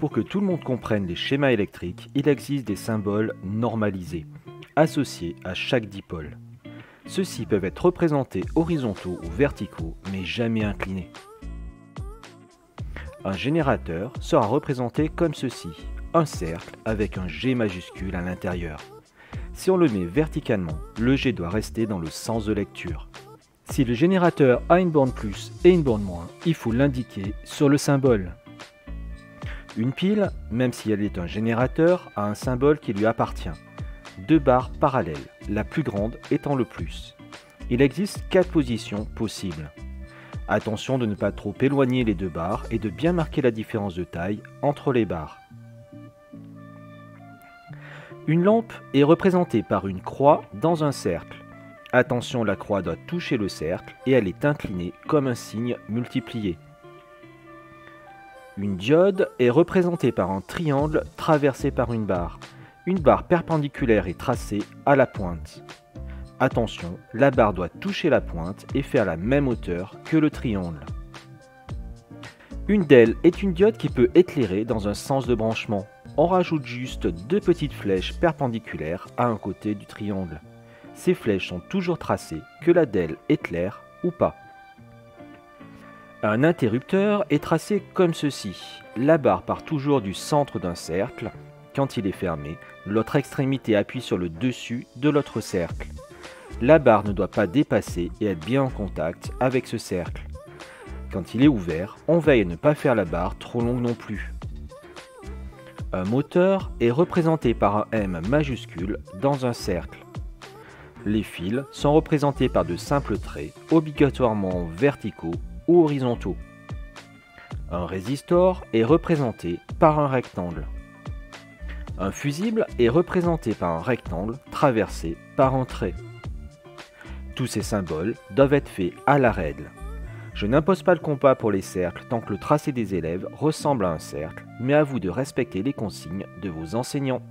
Pour que tout le monde comprenne les schémas électriques, il existe des symboles normalisés, associés à chaque dipôle. Ceux-ci peuvent être représentés horizontaux ou verticaux, mais jamais inclinés. Un générateur sera représenté comme ceci, un cercle avec un G majuscule à l'intérieur. Si on le met verticalement, le G doit rester dans le sens de lecture. Si le générateur a une borne plus et une borne moins, il faut l'indiquer sur le symbole. Une pile, même si elle est un générateur, a un symbole qui lui appartient. Deux barres parallèles, la plus grande étant le plus. Il existe 4 positions possibles. Attention de ne pas trop éloigner les deux barres et de bien marquer la différence de taille entre les barres. Une lampe est représentée par une croix dans un cercle. Attention, la croix doit toucher le cercle et elle est inclinée comme un signe multiplié. Une diode est représentée par un triangle traversé par une barre. Une barre perpendiculaire est tracée à la pointe. Attention, la barre doit toucher la pointe et faire la même hauteur que le triangle. Une DEL est une diode qui peut éclairer dans un sens de branchement. On rajoute juste 2 petites flèches perpendiculaires à un côté du triangle. Ces flèches sont toujours tracées, que la DEL éclaire ou pas. Un interrupteur est tracé comme ceci. La barre part toujours du centre d'un cercle. Quand il est fermé, l'autre extrémité appuie sur le dessus de l'autre cercle. La barre ne doit pas dépasser et être bien en contact avec ce cercle. Quand il est ouvert, on veille à ne pas faire la barre trop longue non plus. Un moteur est représenté par un M majuscule dans un cercle. Les fils sont représentés par de simples traits, obligatoirement verticaux ou horizontaux. Un résistor est représenté par un rectangle. Un fusible est représenté par un rectangle traversé par un trait. Tous ces symboles doivent être faits à la règle. Je n'impose pas le compas pour les cercles tant que le tracé des élèves ressemble à un cercle, mais à vous de respecter les consignes de vos enseignants.